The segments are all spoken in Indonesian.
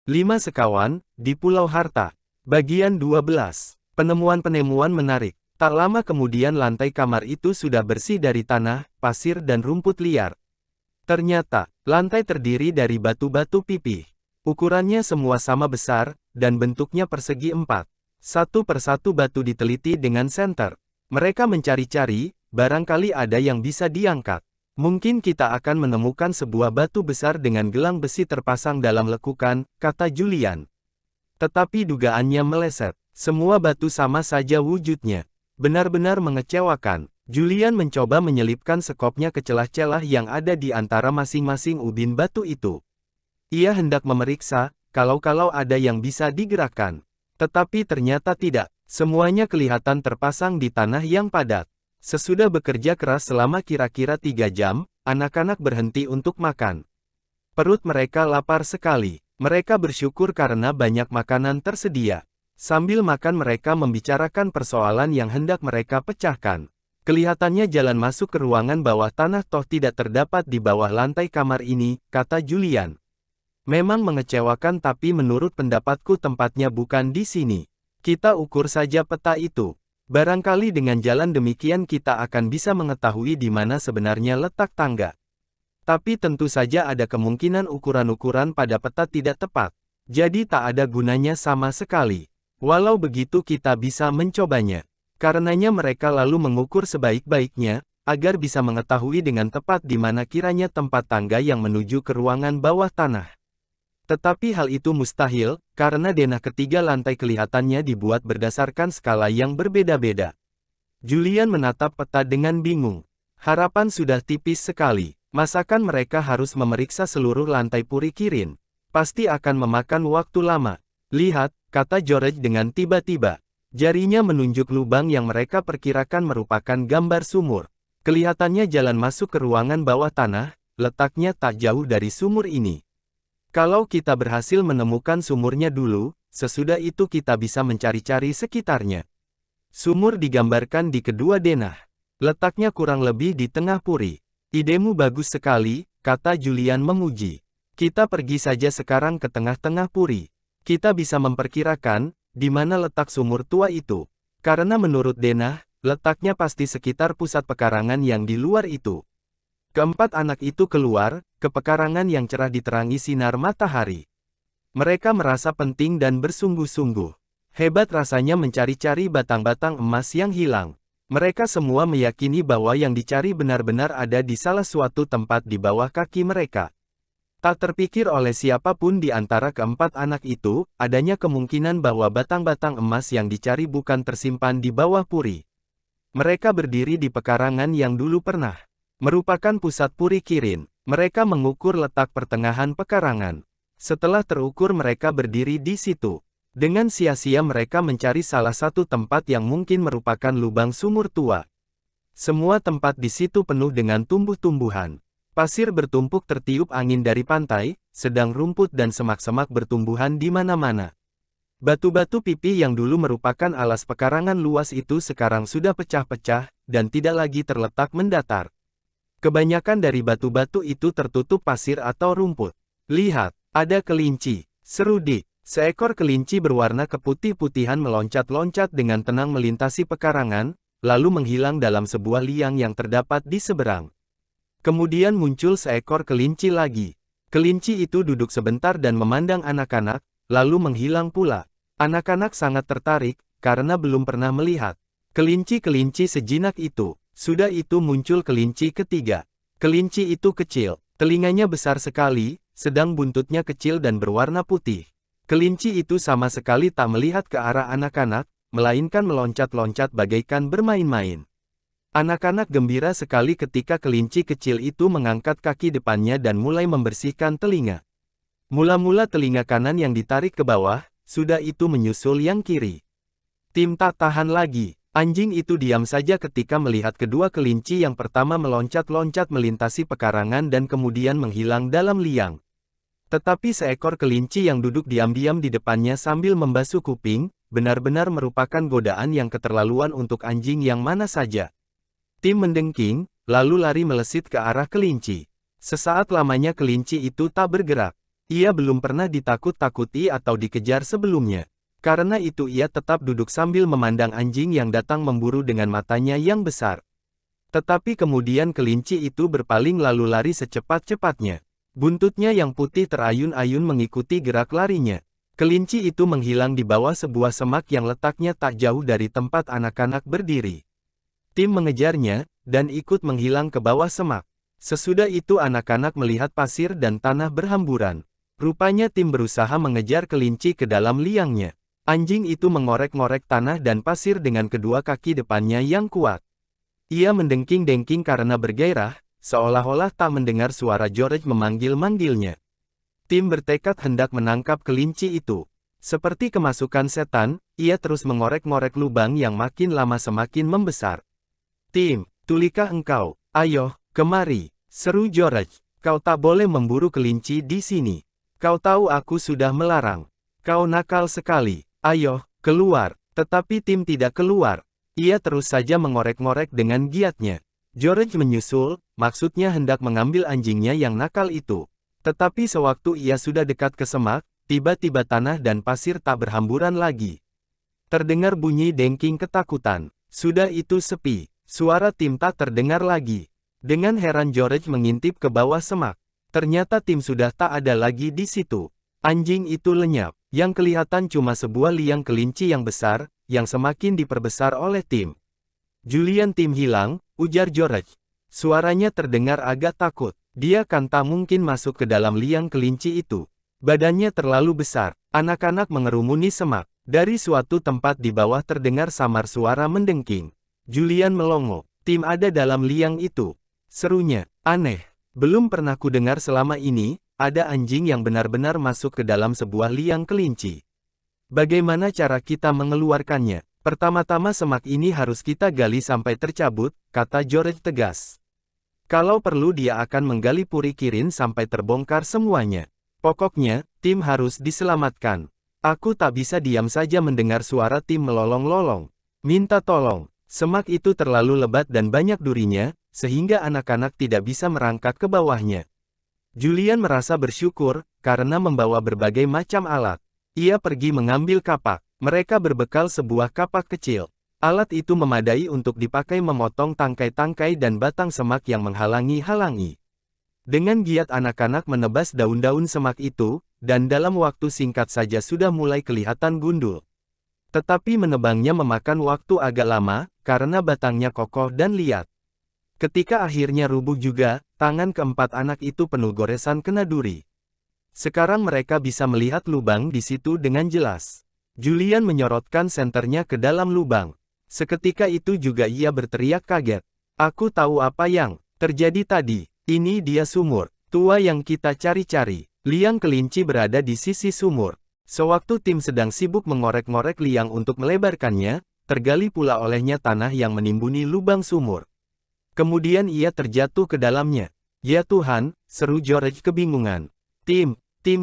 5 sekawan, di Pulau Harta. Bagian 12. Penemuan-penemuan menarik. Tak lama kemudian lantai kamar itu sudah bersih dari tanah, pasir dan rumput liar. Ternyata, lantai terdiri dari batu-batu pipih. Ukurannya semua sama besar, dan bentuknya persegi 4. Satu persatu batu diteliti dengan senter. Mereka mencari-cari, barangkali ada yang bisa diangkat. Mungkin kita akan menemukan sebuah batu besar dengan gelang besi terpasang dalam lekukan, kata Julian. Tetapi dugaannya meleset. Semua batu sama saja wujudnya. Benar-benar mengecewakan. Julian mencoba menyelipkan sekopnya ke celah-celah yang ada di antara masing-masing ubin batu itu. Ia hendak memeriksa, kalau-kalau ada yang bisa digerakkan. Tetapi ternyata tidak. Semuanya kelihatan terpasang di tanah yang padat. Sesudah bekerja keras selama kira-kira 3 jam, anak-anak berhenti untuk makan. Perut mereka lapar sekali. Mereka bersyukur karena banyak makanan tersedia. Sambil makan mereka membicarakan persoalan yang hendak mereka pecahkan. Kelihatannya jalan masuk ke ruangan bawah tanah toh tidak terdapat di bawah lantai kamar ini, kata Julian. Memang mengecewakan tapi menurut pendapatku tempatnya bukan di sini. Kita ukur saja peta itu. Barangkali dengan jalan demikian kita akan bisa mengetahui di mana sebenarnya letak tangga. Tapi tentu saja ada kemungkinan ukuran-ukuran pada peta tidak tepat. Jadi tak ada gunanya sama sekali. Walau begitu kita bisa mencobanya. Karenanya mereka lalu mengukur sebaik-baiknya, agar bisa mengetahui dengan tepat di mana kiranya tempat tangga yang menuju ke ruangan bawah tanah. Tetapi hal itu mustahil, karena denah ketiga lantai kelihatannya dibuat berdasarkan skala yang berbeda-beda. Julian menatap peta dengan bingung. Harapan sudah tipis sekali. Masakan mereka harus memeriksa seluruh lantai Puri Kirin? Pasti akan memakan waktu lama. Lihat, kata George dengan tiba-tiba. Jarinya menunjuk lubang yang mereka perkirakan merupakan gambar sumur. Kelihatannya jalan masuk ke ruangan bawah tanah, letaknya tak jauh dari sumur ini. Kalau kita berhasil menemukan sumurnya dulu, sesudah itu kita bisa mencari-cari sekitarnya. Sumur digambarkan di kedua denah. Letaknya kurang lebih di tengah puri. Idemu bagus sekali, kata Julian memuji. Kita pergi saja sekarang ke tengah-tengah puri. Kita bisa memperkirakan, di mana letak sumur tua itu. Karena menurut denah, letaknya pasti sekitar pusat pekarangan yang di luar itu. Keempat anak itu keluar, ke pekarangan yang cerah diterangi sinar matahari. Mereka merasa penting dan bersungguh-sungguh. Hebat rasanya mencari-cari batang-batang emas yang hilang. Mereka semua meyakini bahwa yang dicari benar-benar ada di salah suatu tempat di bawah kaki mereka. Tak terpikir oleh siapapun di antara keempat anak itu, adanya kemungkinan bahwa batang-batang emas yang dicari bukan tersimpan di bawah puri. Mereka berdiri di pekarangan yang dulu pernah merupakan pusat Puri Kirin. Mereka mengukur letak pertengahan pekarangan. Setelah terukur mereka berdiri di situ. Dengan sia-sia mereka mencari salah satu tempat yang mungkin merupakan lubang sumur tua. Semua tempat di situ penuh dengan tumbuh-tumbuhan. Pasir bertumpuk tertiup angin dari pantai, sedang rumput dan semak-semak bertumbuhan di mana-mana. Batu-batu pipih yang dulu merupakan alas pekarangan luas itu sekarang sudah pecah-pecah, dan tidak lagi terletak mendatar. Kebanyakan dari batu-batu itu tertutup pasir atau rumput. Lihat, ada kelinci, seru Dick. Seekor kelinci berwarna keputih-putihan meloncat-loncat dengan tenang melintasi pekarangan, lalu menghilang dalam sebuah liang yang terdapat di seberang. Kemudian muncul seekor kelinci lagi. Kelinci itu duduk sebentar dan memandang anak-anak, lalu menghilang pula. Anak-anak sangat tertarik, karena belum pernah melihat kelinci-kelinci sejinak itu. Sudah itu muncul kelinci ketiga. Kelinci itu kecil, telinganya besar sekali, sedang buntutnya kecil dan berwarna putih. Kelinci itu sama sekali tak melihat ke arah anak-anak, melainkan meloncat-loncat bagaikan bermain-main. Anak-anak gembira sekali ketika kelinci kecil itu mengangkat kaki depannya dan mulai membersihkan telinga. Mula-mula telinga kanan yang ditarik ke bawah, sudah itu menyusul yang kiri. Tim tak tahan lagi. Anjing itu diam saja ketika melihat kedua kelinci yang pertama meloncat-loncat melintasi pekarangan dan kemudian menghilang dalam liang. Tetapi seekor kelinci yang duduk diam-diam di depannya sambil membasuh kuping, benar-benar merupakan godaan yang keterlaluan untuk anjing yang mana saja. Tim mendengking, lalu lari melesit ke arah kelinci. Sesaat lamanya kelinci itu tak bergerak. Ia belum pernah ditakut-takuti atau dikejar sebelumnya. Karena itu ia tetap duduk sambil memandang anjing yang datang memburu dengan matanya yang besar. Tetapi kemudian kelinci itu berpaling lalu lari secepat-cepatnya. Buntutnya yang putih terayun-ayun mengikuti gerak larinya. Kelinci itu menghilang di bawah sebuah semak yang letaknya tak jauh dari tempat anak-anak berdiri. Tim mengejarnya, dan ikut menghilang ke bawah semak. Sesudah itu anak-anak melihat pasir dan tanah berhamburan. Rupanya tim berusaha mengejar kelinci ke dalam liangnya. Anjing itu mengorek-ngorek tanah dan pasir dengan kedua kaki depannya yang kuat. Ia mendengking-dengking karena bergairah, seolah-olah tak mendengar suara George memanggil-manggilnya. Tim bertekad hendak menangkap kelinci itu. Seperti kemasukan setan, ia terus mengorek-ngorek lubang yang makin lama semakin membesar. Tim, tulikah engkau? Ayo, kemari, seru George. Kau tak boleh memburu kelinci di sini. Kau tahu aku sudah melarang. Kau nakal sekali. Ayo, keluar. Tetapi Tim tidak keluar. Ia terus saja mengorek-ngorek dengan giatnya. George menyusul, maksudnya hendak mengambil anjingnya yang nakal itu. Tetapi sewaktu ia sudah dekat ke semak, tiba-tiba tanah dan pasir tak berhamburan lagi. Terdengar bunyi dengking ketakutan. Sudah itu sepi. Suara Tim tak terdengar lagi. Dengan heran George mengintip ke bawah semak. Ternyata Tim sudah tak ada lagi di situ. Anjing itu lenyap. Yang kelihatan cuma sebuah liang kelinci yang besar, yang semakin diperbesar oleh Tim. Julian, Tim hilang, ujar George. Suaranya terdengar agak takut. Dia kan tak mungkin masuk ke dalam liang kelinci itu. Badannya terlalu besar. Anak-anak mengerumuni semak. Dari suatu tempat di bawah terdengar samar suara mendengking. Julian melongo. Tim ada dalam liang itu. Serunya, aneh. Belum pernah ku dengar selama ini, ada anjing yang benar-benar masuk ke dalam sebuah liang kelinci. Bagaimana cara kita mengeluarkannya? Pertama-tama semak ini harus kita gali sampai tercabut, kata George tegas. Kalau perlu dia akan menggali puri kirin sampai terbongkar semuanya. Pokoknya, Tim harus diselamatkan. Aku tak bisa diam saja mendengar suara Tim melolong-lolong. Minta tolong. Semak itu terlalu lebat dan banyak durinya, sehingga anak-anak tidak bisa merangkak ke bawahnya. Julian merasa bersyukur, karena membawa berbagai macam alat. Ia pergi mengambil kapak. Mereka berbekal sebuah kapak kecil. Alat itu memadai untuk dipakai memotong tangkai-tangkai dan batang semak yang menghalangi-halangi. Dengan giat anak-anak menebas daun-daun semak itu, dan dalam waktu singkat saja sudah mulai kelihatan gundul. Tetapi menebangnya memakan waktu agak lama, karena batangnya kokoh dan liat. Ketika akhirnya rubuh juga, tangan keempat anak itu penuh goresan kena duri. Sekarang mereka bisa melihat lubang di situ dengan jelas. Julian menyorotkan senternya ke dalam lubang. Seketika itu juga ia berteriak kaget. Aku tahu apa yang terjadi tadi. Ini dia sumur tua yang kita cari-cari. Liang kelinci berada di sisi sumur. Sewaktu Tim sedang sibuk mengorek-ngorek liang untuk melebarkannya, tergali pula olehnya tanah yang menimbuni lubang sumur. Kemudian ia terjatuh ke dalamnya. Ya Tuhan, seru George kebingungan. Tim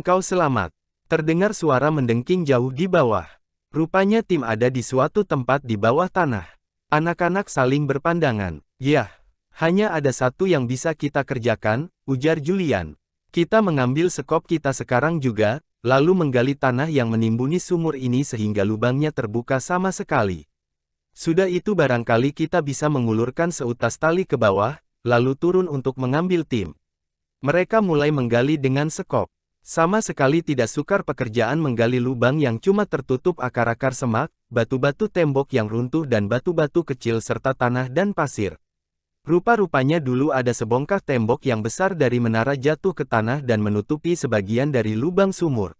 kau selamat. Terdengar suara mendengking jauh di bawah. Rupanya Tim ada di suatu tempat di bawah tanah. Anak-anak saling berpandangan. Yah, hanya ada satu yang bisa kita kerjakan, ujar Julian. Kita mengambil sekop kita sekarang juga, lalu menggali tanah yang menimbuni sumur ini sehingga lubangnya terbuka sama sekali. Sudah itu barangkali kita bisa mengulurkan seutas tali ke bawah, lalu turun untuk mengambil Tim. Mereka mulai menggali dengan sekop. Sama sekali tidak sukar pekerjaan menggali lubang yang cuma tertutup akar-akar semak, batu-batu tembok yang runtuh dan batu-batu kecil serta tanah dan pasir. Rupa-rupanya dulu ada sebongkah tembok yang besar dari menara jatuh ke tanah dan menutupi sebagian dari lubang sumur.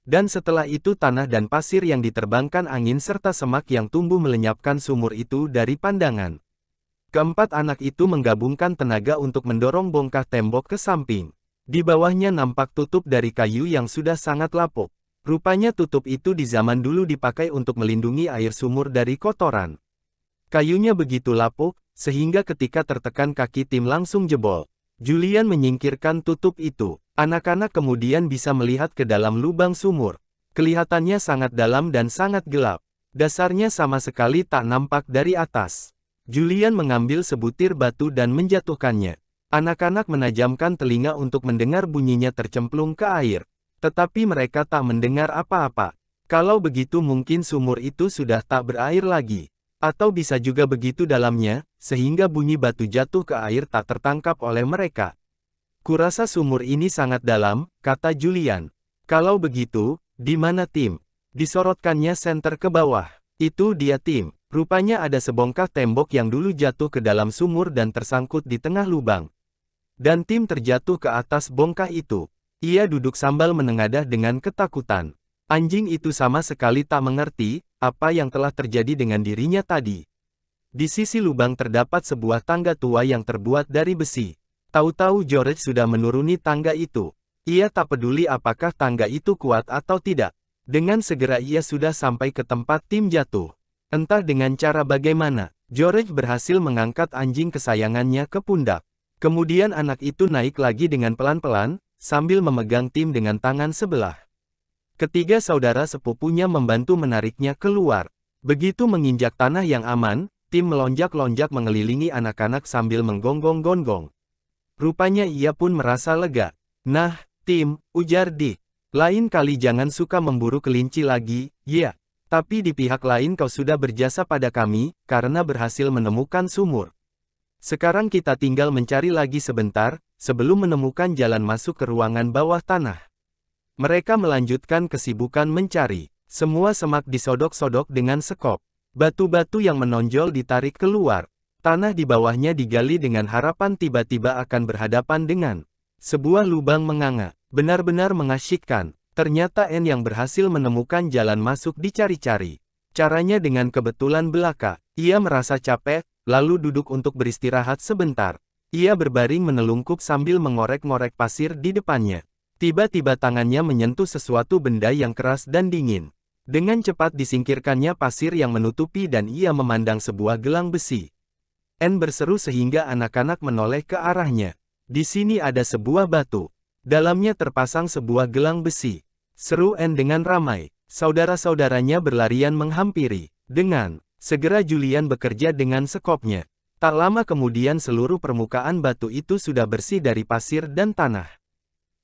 Dan setelah itu tanah dan pasir yang diterbangkan angin serta semak yang tumbuh melenyapkan sumur itu dari pandangan. Keempat anak itu menggabungkan tenaga untuk mendorong bongkah tembok ke samping. Di bawahnya nampak tutup dari kayu yang sudah sangat lapuk. Rupanya tutup itu di zaman dulu dipakai untuk melindungi air sumur dari kotoran. Kayunya begitu lapuk, sehingga ketika tertekan kaki Tim langsung jebol. Julian menyingkirkan tutup itu. Anak-anak kemudian bisa melihat ke dalam lubang sumur. Kelihatannya sangat dalam dan sangat gelap. Dasarnya sama sekali tak nampak dari atas. Julian mengambil sebutir batu dan menjatuhkannya. Anak-anak menajamkan telinga untuk mendengar bunyinya tercemplung ke air. Tetapi mereka tak mendengar apa-apa. Kalau begitu mungkin sumur itu sudah tak berair lagi. Atau bisa juga begitu dalamnya, sehingga bunyi batu jatuh ke air tak tertangkap oleh mereka. Kurasa sumur ini sangat dalam, kata Julian. Kalau begitu, di mana Tim? Disorotkannya Center ke bawah. Itu dia Tim. Rupanya ada sebongkah tembok yang dulu jatuh ke dalam sumur dan tersangkut di tengah lubang. Dan Tim terjatuh ke atas bongkah itu. Ia duduk sambil menengadah dengan ketakutan. Anjing itu sama sekali tak mengerti apa yang telah terjadi dengan dirinya tadi. Di sisi lubang terdapat sebuah tangga tua yang terbuat dari besi. Tahu-tahu George sudah menuruni tangga itu. Ia tak peduli apakah tangga itu kuat atau tidak. Dengan segera ia sudah sampai ke tempat Tim jatuh. Entah dengan cara bagaimana, George berhasil mengangkat anjing kesayangannya ke pundak. Kemudian anak itu naik lagi dengan pelan-pelan, sambil memegang Tim dengan tangan sebelah. Ketiga saudara sepupunya membantu menariknya keluar. Begitu menginjak tanah yang aman, Tim melonjak-lonjak mengelilingi anak-anak sambil menggonggong-gonggong. Rupanya ia pun merasa lega. Nah, Tim, ujar Dick. Lain kali jangan suka memburu kelinci lagi, ya. Tapi di pihak lain kau sudah berjasa pada kami, karena berhasil menemukan sumur. Sekarang kita tinggal mencari lagi sebentar, sebelum menemukan jalan masuk ke ruangan bawah tanah. Mereka melanjutkan kesibukan mencari. Semua semak disodok-sodok dengan sekop. Batu-batu yang menonjol ditarik keluar. Tanah di bawahnya digali dengan harapan tiba-tiba akan berhadapan dengan sebuah lubang menganga. Benar-benar mengasyikkan. Ternyata Anne yang berhasil menemukan jalan masuk dicari-cari. Caranya dengan kebetulan belaka. Ia merasa capek, lalu duduk untuk beristirahat sebentar. Ia berbaring menelungkup sambil mengorek-ngorek pasir di depannya. Tiba-tiba tangannya menyentuh sesuatu benda yang keras dan dingin. Dengan cepat disingkirkannya pasir yang menutupi dan ia memandang sebuah gelang besi. Anne berseru sehingga anak-anak menoleh ke arahnya. Di sini ada sebuah batu. Dalamnya terpasang sebuah gelang besi. Seru Anne dengan ramai. Saudara-saudaranya berlarian menghampiri. Dengan segera Julian bekerja dengan sekopnya. Tak lama kemudian seluruh permukaan batu itu sudah bersih dari pasir dan tanah.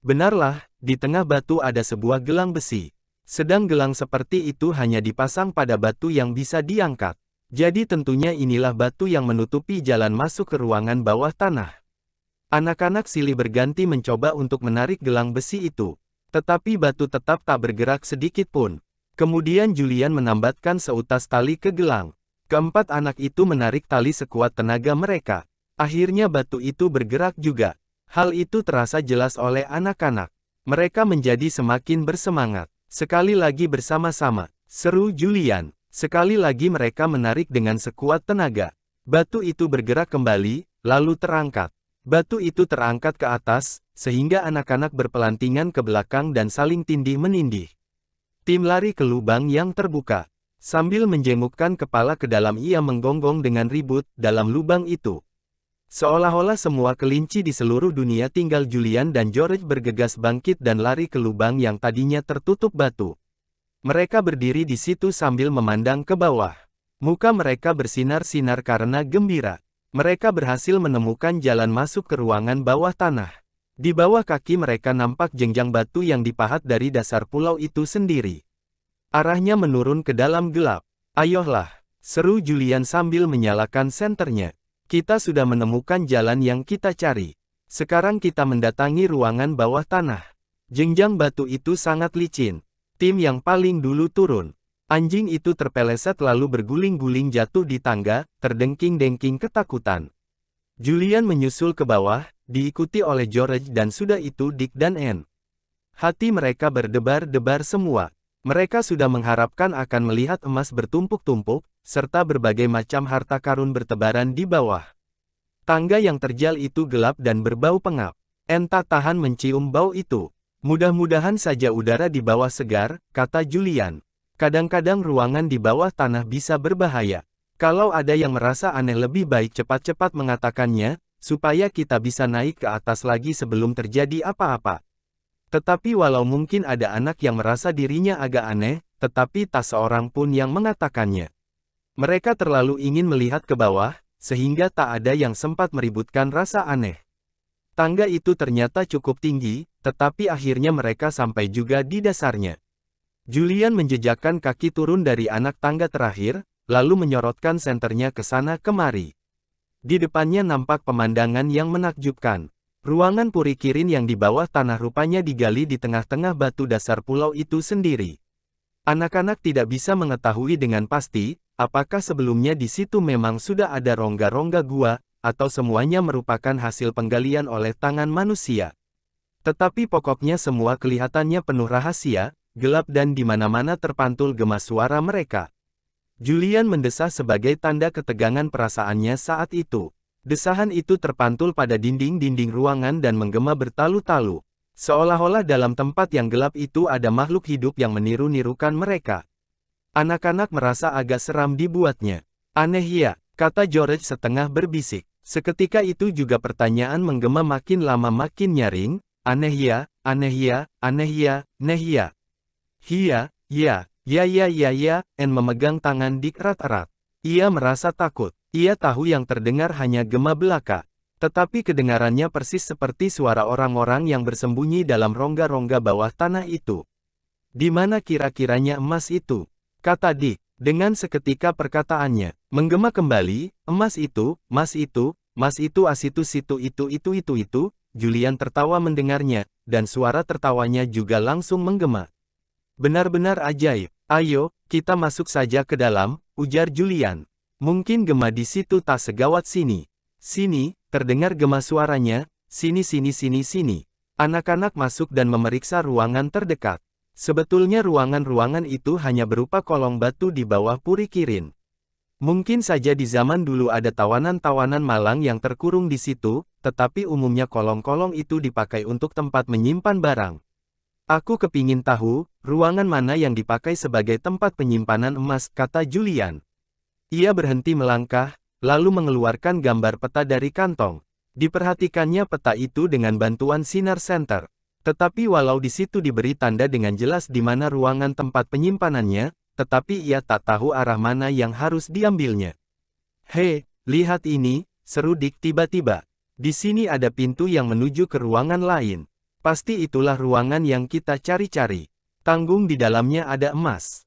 Benarlah, di tengah batu ada sebuah gelang besi. Sedang gelang seperti itu hanya dipasang pada batu yang bisa diangkat. Jadi tentunya inilah batu yang menutupi jalan masuk ke ruangan bawah tanah. Anak-anak silih berganti mencoba untuk menarik gelang besi itu. Tetapi batu tetap tak bergerak sedikit pun. Kemudian Julian menambatkan seutas tali ke gelang. Keempat anak itu menarik tali sekuat tenaga mereka. Akhirnya batu itu bergerak juga. Hal itu terasa jelas oleh anak-anak. Mereka menjadi semakin bersemangat. Sekali lagi bersama-sama, seru Julian. Sekali lagi mereka menarik dengan sekuat tenaga. Batu itu bergerak kembali, lalu terangkat. Batu itu terangkat ke atas, sehingga anak-anak berpelantingan ke belakang dan saling tindih-menindih. Tim lari ke lubang yang terbuka. Sambil menjengukkan kepala ke dalam ia menggonggong dengan ribut dalam lubang itu. Seolah-olah semua kelinci di seluruh dunia tinggal Julian dan George bergegas bangkit dan lari ke lubang yang tadinya tertutup batu. Mereka berdiri di situ sambil memandang ke bawah. Muka mereka bersinar-sinar karena gembira. Mereka berhasil menemukan jalan masuk ke ruangan bawah tanah. Di bawah kaki mereka nampak jenjang batu yang dipahat dari dasar pulau itu sendiri. Arahnya menurun ke dalam gelap. Ayolah, seru Julian sambil menyalakan senternya. Kita sudah menemukan jalan yang kita cari. Sekarang kita mendatangi ruangan bawah tanah. Jenjang batu itu sangat licin. Tim yang paling dulu turun. Anjing itu terpeleset lalu berguling-guling jatuh di tangga, terdengking-dengking ketakutan. Julian menyusul ke bawah, diikuti oleh George dan sudah itu Dick dan Anne. Hati mereka berdebar-debar semua. Mereka sudah mengharapkan akan melihat emas bertumpuk-tumpuk, serta berbagai macam harta karun bertebaran di bawah. Tangga yang terjal itu gelap dan berbau pengap. Anne tak tahan mencium bau itu. Mudah-mudahan saja udara di bawah segar, kata Julian. Kadang-kadang ruangan di bawah tanah bisa berbahaya. Kalau ada yang merasa aneh lebih baik cepat-cepat mengatakannya, supaya kita bisa naik ke atas lagi sebelum terjadi apa-apa. Tetapi walau mungkin ada anak yang merasa dirinya agak aneh, tetapi tak seorang pun yang mengatakannya. Mereka terlalu ingin melihat ke bawah, sehingga tak ada yang sempat meributkan rasa aneh. Tangga itu ternyata cukup tinggi, tetapi akhirnya mereka sampai juga di dasarnya. Julian menjejakkan kaki turun dari anak tangga terakhir, lalu menyorotkan senternya ke sana kemari. Di depannya nampak pemandangan yang menakjubkan. Ruangan puri Kirin yang di bawah tanah rupanya digali di tengah-tengah batu dasar pulau itu sendiri. Anak-anak tidak bisa mengetahui dengan pasti, apakah sebelumnya di situ memang sudah ada rongga-rongga gua, atau semuanya merupakan hasil penggalian oleh tangan manusia. Tetapi pokoknya semua kelihatannya penuh rahasia, gelap dan di mana-mana terpantul gema suara mereka. Julian mendesah sebagai tanda ketegangan perasaannya saat itu. Desahan itu terpantul pada dinding-dinding ruangan dan menggema bertalu-talu. Seolah-olah dalam tempat yang gelap itu ada makhluk hidup yang meniru-nirukan mereka. Anak-anak merasa agak seram dibuatnya. Aneh ya, kata George setengah berbisik. Seketika itu juga pertanyaan menggema makin lama makin nyaring. Aneh ya, aneh ya, aneh ya, neh ya. Hia, ya. Ya, En memegang tangan Dick erat-erat. Ia merasa takut. Ia tahu yang terdengar hanya gema belaka. Tetapi kedengarannya persis seperti suara orang-orang yang bersembunyi dalam rongga-rongga bawah tanah itu. Di mana kira-kiranya emas itu? Kata Dick, dengan seketika perkataannya. Menggema kembali, emas itu, asitu situ itu. Julian tertawa mendengarnya, dan suara tertawanya juga langsung menggema. Benar-benar ajaib. Ayo, kita masuk saja ke dalam, ujar Julian. Mungkin gema di situ tak segawat sini. Sini, terdengar gema suaranya, sini. Anak-anak masuk dan memeriksa ruangan terdekat. Sebetulnya ruangan-ruangan itu hanya berupa kolong batu di bawah puri Kirin. Mungkin saja di zaman dulu ada tawanan-tawanan malang yang terkurung di situ, tetapi umumnya kolong-kolong itu dipakai untuk tempat menyimpan barang. Aku kepingin tahu, ruangan mana yang dipakai sebagai tempat penyimpanan emas, kata Julian. Ia berhenti melangkah, lalu mengeluarkan gambar peta dari kantong. Diperhatikannya peta itu dengan bantuan sinar senter. Tetapi walau di situ diberi tanda dengan jelas di mana ruangan tempat penyimpanannya, tetapi ia tak tahu arah mana yang harus diambilnya. Hei, lihat ini, seru Dick tiba-tiba. Di sini ada pintu yang menuju ke ruangan lain. Pasti itulah ruangan yang kita cari-cari. Tanggung di dalamnya ada emas.